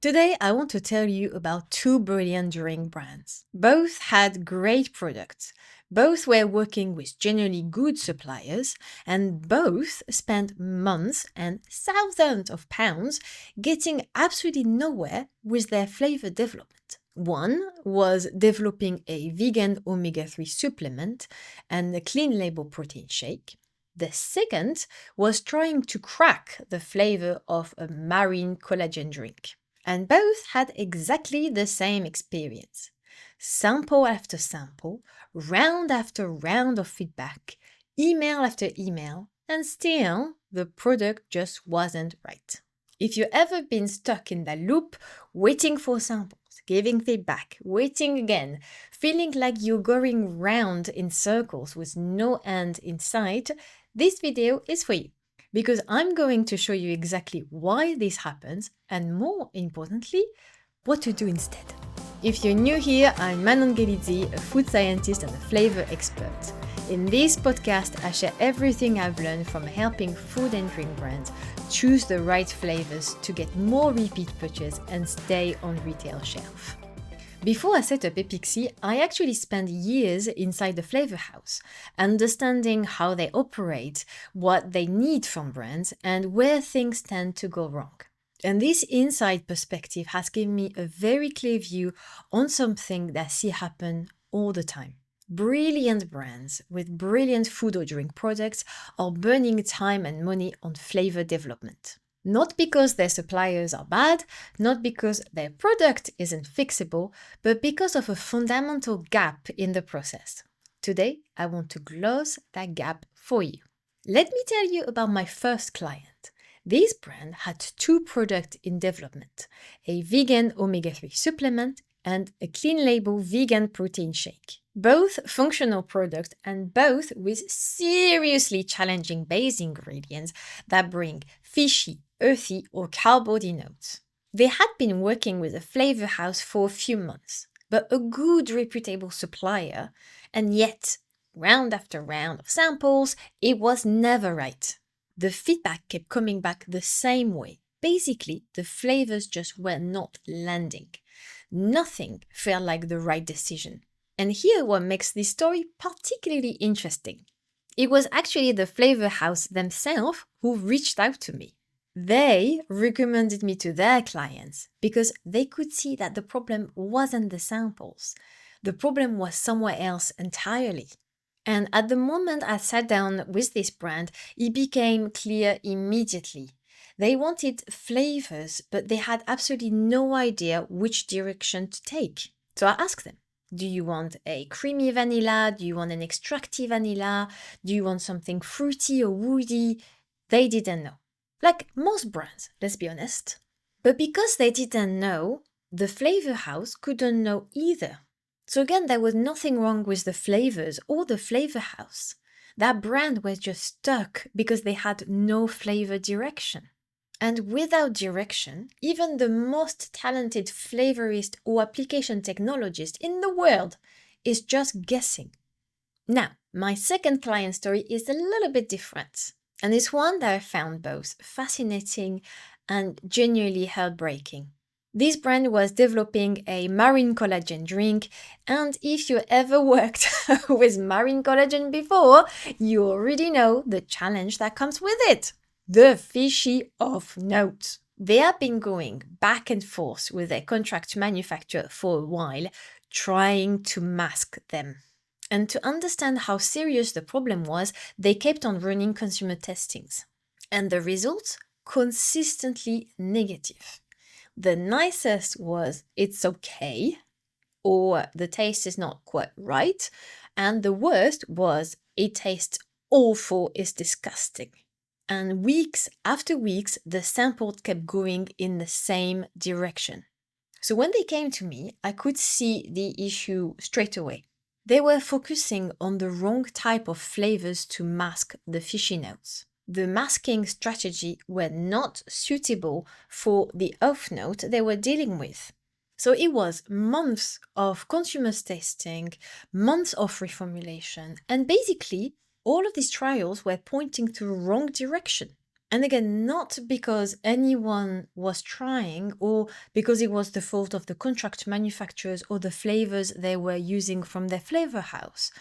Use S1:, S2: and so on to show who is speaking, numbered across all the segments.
S1: Today, I want to tell you about two brilliant drink brands. Both had great products, both were working with genuinely good suppliers, and both spent months and thousands of pounds getting absolutely nowhere with their flavor development. One was developing a vegan omega-3 supplement and a clean label protein shake. The second was trying to crack the flavor of a marine collagen drink. And both had exactly the same experience. Sample after sample, round after round of feedback, email after email, and still the product just wasn't right. If you've ever been stuck in that loop, waiting for samples, giving feedback, waiting again, feeling like you're going round in circles with no end in sight, this video is for you. Because I'm going to show you exactly why this happens and, more importantly, what to do instead. If you're new here, I'm Manon Gelidzi, a food scientist and a flavor expert. In this podcast, I share everything I've learned from helping food and drink brands choose the right flavors to get more repeat purchase and stay on retail shelf. Before I set up Ep19, I actually spent years inside the Flavour House, understanding how they operate, what they need from brands, and where things tend to go wrong. And this inside perspective has given me a very clear view on something that I see happen all the time. Brilliant brands with brilliant food or drink products are burning time and money on flavor development. Not because their suppliers are bad, not because their product isn't fixable, but because of a fundamental gap in the process. Today, I want to close that gap for you. Let me tell you about my first client. This brand had two products in development, a vegan omega-3 supplement and a clean label vegan protein shake. Both functional products and both with seriously challenging base ingredients that bring fishy, earthy or carbody notes. They had been working with a flavor house for a few months, but a good reputable supplier, and yet, round after round of samples, it was never right. The feedback kept coming back the same way. Basically, the flavors just were not landing. Nothing felt like the right decision. And here what makes this story particularly interesting. It was actually the flavor house themselves who reached out to me. They recommended me to their clients because they could see that the problem wasn't the samples. The problem was somewhere else entirely. And at the moment I sat down with this brand, it became clear immediately. They wanted flavors, but they had absolutely no idea which direction to take. So I asked them, do you want a creamy vanilla? Do you want an extractive vanilla? Do you want something fruity or woody? They didn't know. Like most brands, let's be honest. But because they didn't know, the flavor house couldn't know either. So again, there was nothing wrong with the flavors or the flavor house. That brand was just stuck because they had no flavor direction. And without direction, even the most talented flavorist or application technologist in the world is just guessing. Now, my second client story is a little bit different. And it's one that I found both fascinating and genuinely heartbreaking. This brand was developing a marine collagen drink, and if you ever worked with marine collagen before, you already know the challenge that comes with it. The fishy off note. They have been going back and forth with their contract manufacturer for a while, trying to mask them. And to understand how serious the problem was, they kept on running consumer testings. And the results? Consistently negative. The nicest was, it's okay, or the taste is not quite right. And the worst was, it tastes awful, it's disgusting. And weeks after weeks, the sample kept going in the same direction. So when they came to me, I could see the issue straight away. They were focusing on the wrong type of flavors to mask the fishy notes. The masking strategy were not suitable for the off note they were dealing with. So it was months of consumer testing, months of reformulation, and basically all of these trials were pointing to the wrong direction. And again, not because anyone was trying or because it was the fault of the contract manufacturers or the flavors they were using from their flavor house.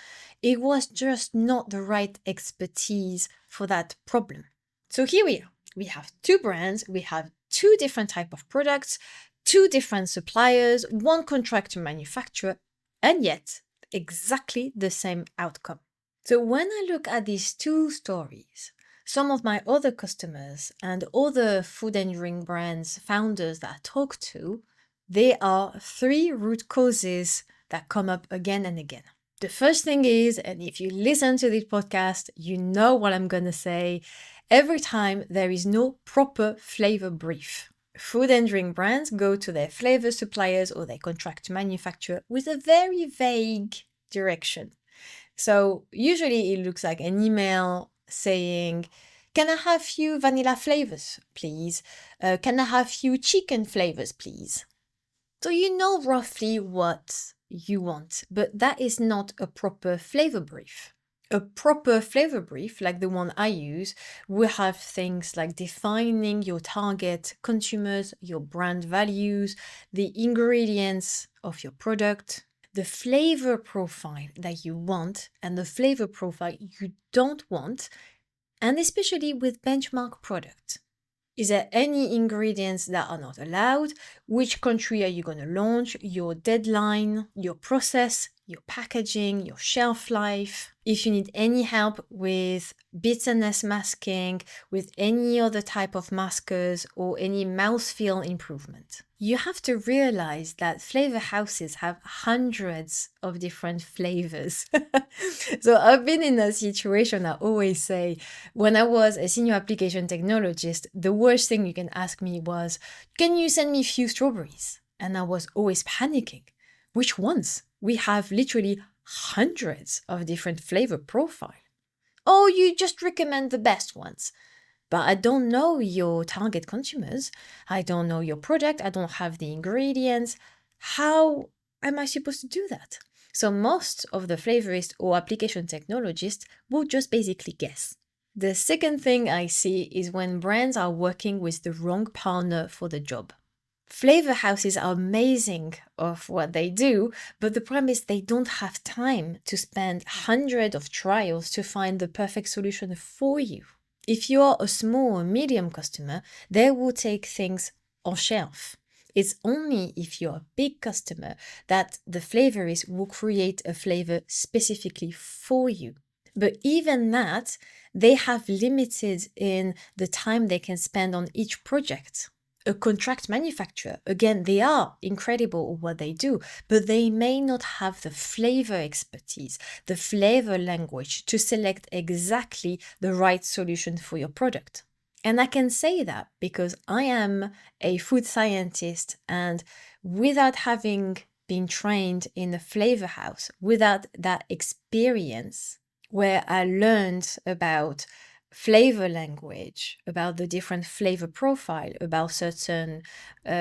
S1: It was just not the right expertise for that problem. So here we are. We have two brands, we have two different type of products, two different suppliers, one contract manufacturer, and yet exactly the same outcome. So when I look at these two stories, some of my other customers and other food and drink brands founders that I talk to, there are three root causes that come up again and again. The first thing is, and if you listen to this podcast, you know what I'm going to say, every time there is no proper flavor brief. Food and drink brands go to their flavor suppliers or their contract manufacturer with a very vague direction. So usually it looks like an email saying, can I have few vanilla flavors, please? Can I have few chicken flavors, please? So you know roughly what you want, but that is not a proper flavor brief. A proper flavor brief, like the one I use, will have things like defining your target consumers, your brand values, the ingredients of your product, the flavor profile that you want, and the flavor profile you don't want, and especially with benchmark products. Is there any ingredients that are not allowed? Which country are you going to launch? Your deadline, your process, your packaging, your shelf life. If you need any help with bitterness masking, with any other type of maskers or any mouthfeel improvement. You have to realize that flavor houses have hundreds of different flavors. So I've been in a situation, I always say, when I was a senior application technologist, the worst thing you can ask me was, can you send me a few strawberries? And I was always panicking. Which ones? We have literally hundreds of different flavor profiles. Oh, you just recommend the best ones. But I don't know your target consumers. I don't know your product. I don't have the ingredients. How am I supposed to do that? So most of the flavorists or application technologists will just basically guess. The second thing I see is when brands are working with the wrong partner for the job. Flavor houses are amazing of what they do, but the problem is they don't have time to spend hundreds of trials to find the perfect solution for you. If you are a small or medium customer, they will take things on shelf. It's only if you're a big customer that the flavorist will create a flavor specifically for you. But even that, they have limited in the time they can spend on each project. A contract manufacturer, again, they are incredible at what they do, but they may not have the flavor expertise, the flavor language to select exactly the right solution for your product. And I can say that because I am a food scientist, and without having been trained in a flavor house, without that experience where I learned about flavor language, about the different flavor profile, about certain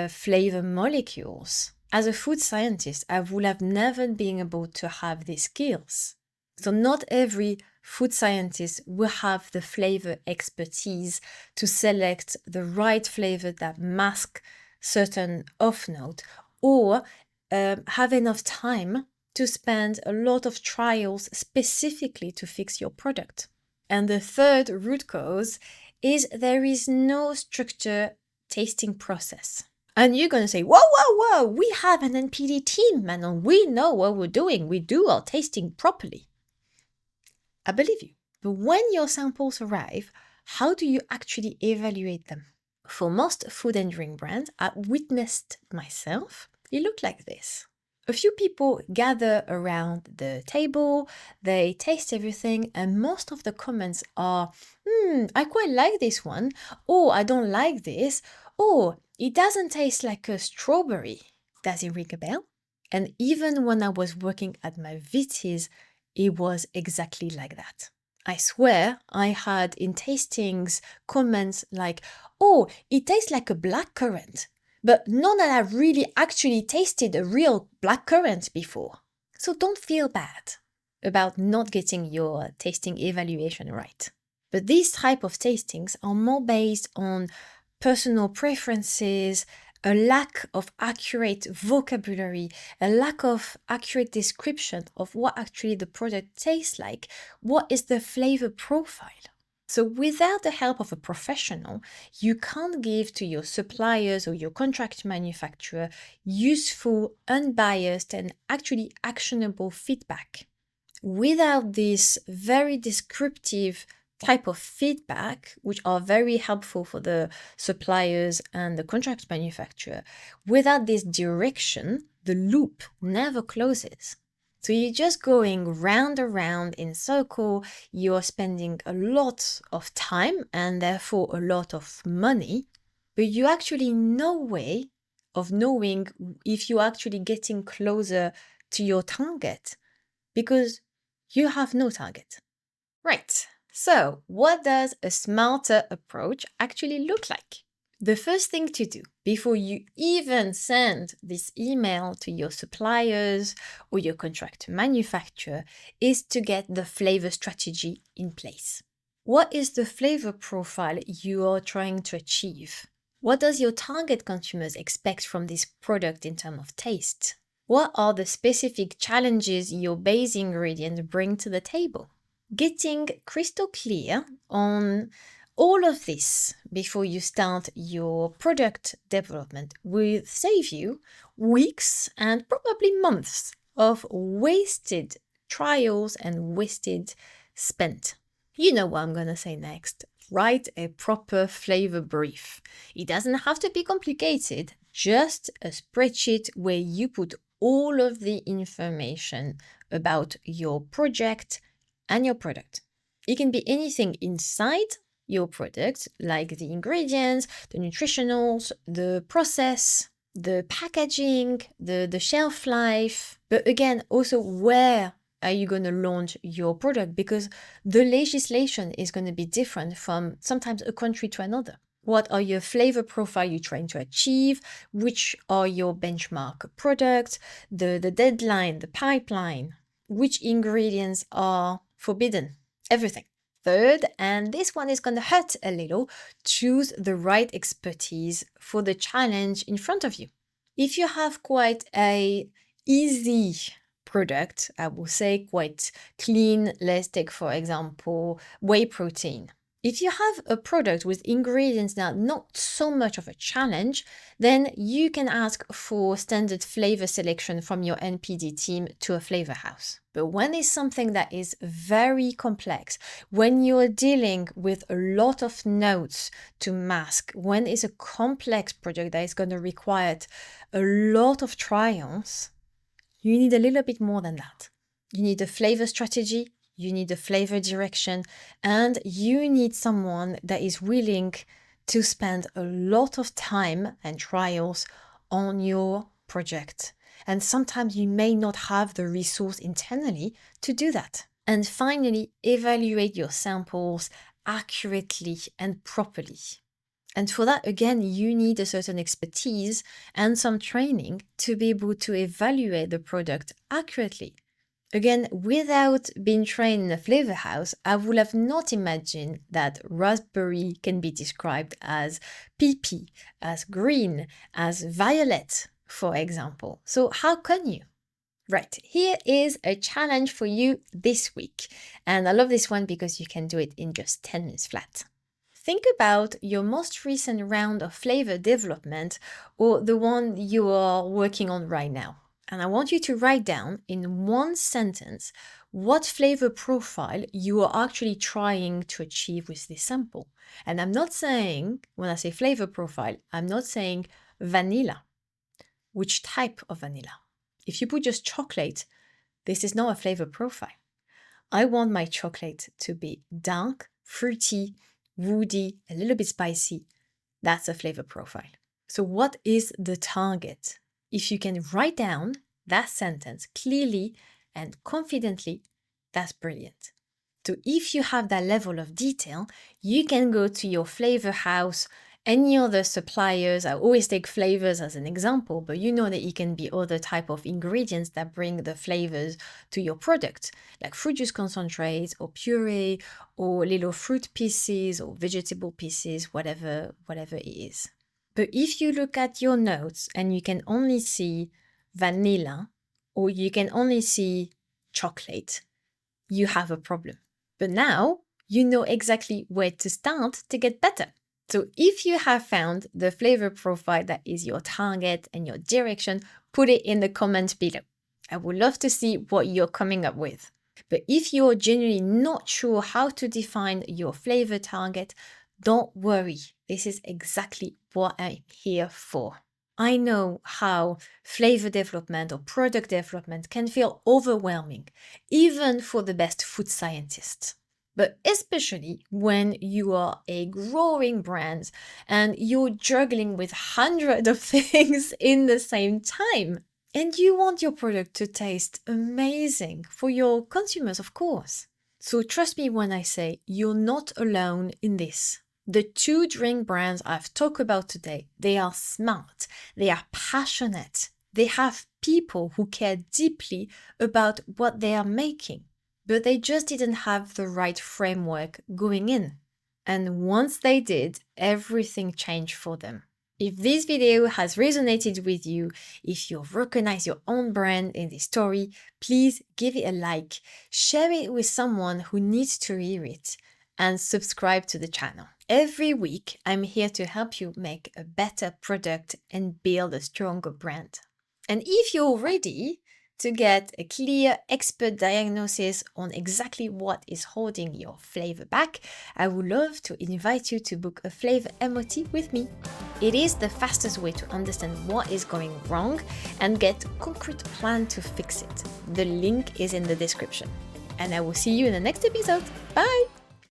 S1: flavor molecules. As a food scientist, I would have never been able to have these skills. So not every food scientist will have the flavor expertise to select the right flavor that mask certain off note, or have enough time to spend a lot of trials specifically to fix your product. And the third root cause is there is no structured tasting process. And you're going to say, whoa, we have an NPD team, man, we know what we're doing. We do our tasting properly. I believe you. But when your samples arrive, how do you actually evaluate them? For most food and drink brands, I witnessed myself, it looked like this. A few people gather around the table, they taste everything, and most of the comments are, I quite like this one, or I don't like this, or it doesn't taste like a strawberry. Does it ring a bell? And even when I was working at my VTs, it was exactly like that. I swear I had in tastings comments like, oh, it tastes like a blackcurrant. But none that I've really actually tasted a real blackcurrant before. So don't feel bad about not getting your tasting evaluation right. But these type of tastings are more based on personal preferences, a lack of accurate vocabulary, a lack of accurate description of what actually the product tastes like, what is the flavor profile. So without the help of a professional, you can't give to your suppliers or your contract manufacturer useful, unbiased, and actually actionable feedback. Without this very descriptive type of feedback, which are very helpful for the suppliers and the contract manufacturer, without this direction, the loop never closes. So you're just going round and round in circle, you're spending a lot of time and therefore a lot of money, but you actually no way of knowing if you're actually getting closer to your target because you have no target. Right. So, what does a smarter approach actually look like? The first thing to do before you even send this email to your suppliers or your contract manufacturer is to get the flavor strategy in place. What is the flavor profile you are trying to achieve? What does your target consumers expect from this product in terms of taste? What are the specific challenges your base ingredients bring to the table? Getting crystal clear on all of this before you start your product development will save you weeks and probably months of wasted trials and wasted spent. You know what I'm going to say next. Write a proper flavor brief. It doesn't have to be complicated, just a spreadsheet where you put all of the information about your project and your product. It can be anything inside your product, like the ingredients, the nutritionals, the process, the packaging, the shelf life. But again, also where are you going to launch your product? Because the legislation is going to be different from sometimes a country to another. What are your flavor profile you're trying to achieve? Which are your benchmark products? The deadline, the pipeline. Which ingredients are forbidden? Everything. Third, and this one is going to hurt a little, choose the right expertise for the challenge in front of you. If you have quite a easy product, I will say quite clean, let's take for example whey protein. If you have a product with ingredients that are not so much of a challenge, then you can ask for standard flavor selection from your NPD team to a flavor house. But when it's something that is very complex, when you're dealing with a lot of notes to mask, when it's a complex project that is going to require a lot of trials, you need a little bit more than that. You need a flavor strategy, you need a flavor direction, and you need someone that is willing to spend a lot of time and trials on your project. And sometimes you may not have the resource internally to do that. And finally, evaluate your samples accurately and properly. And for that, again, you need a certain expertise and some training to be able to evaluate the product accurately. Again, without being trained in a flavor house, I would have not imagined that raspberry can be described as PP, as green, as violet, for example. So how can you? Right, here is a challenge for you this week. And I love this one because you can do it in just 10 minutes flat. Think about your most recent round of flavor development or the one you are working on right now. And I want you to write down in one sentence what flavor profile you are actually trying to achieve with this sample. And I'm not saying, when I say flavor profile, I'm not saying vanilla. Which type of vanilla? If you put just chocolate, this is not a flavor profile. I want my chocolate to be dark, fruity, woody, a little bit spicy. That's a flavor profile. So what is the target? If you can write down that sentence clearly and confidently, that's brilliant. So if you have that level of detail, you can go to your flavor house Any other suppliers, I always take flavors as an example, but you know that it can be other type of ingredients that bring the flavors to your product, like fruit juice concentrates or puree or little fruit pieces or vegetable pieces, whatever it is. But if you look at your notes and you can only see vanilla or you can only see chocolate, you have a problem. But now you know exactly where to start to get better. So if you have found the flavor profile that is your target and your direction, put it in the comment below. I would love to see what you're coming up with. But if you're genuinely not sure how to define your flavor target, don't worry. This is exactly what I'm here for. I know how flavor development or product development can feel overwhelming, even for the best food scientists. But especially when you are a growing brand and you're juggling with hundreds of things in the same time. And you want your product to taste amazing for your consumers, of course. So trust me when I say you're not alone in this. The 2 drink brands I've talked about today, they are smart, they are passionate, they have people who care deeply about what they are making, but they just didn't have the right framework going in. And once they did, everything changed for them. If this video has resonated with you, if you recognize your own brand in this story, please give it a like, share it with someone who needs to hear it, and subscribe to the channel. Every week, I'm here to help you make a better product and build a stronger brand. And if you're ready to get a clear expert diagnosis on exactly what is holding your flavor back, I would love to invite you to book a flavor MOT with me. It is the fastest way to understand what is going wrong and get a concrete plan to fix it. The link is in the description. And I will see you in the next episode. Bye!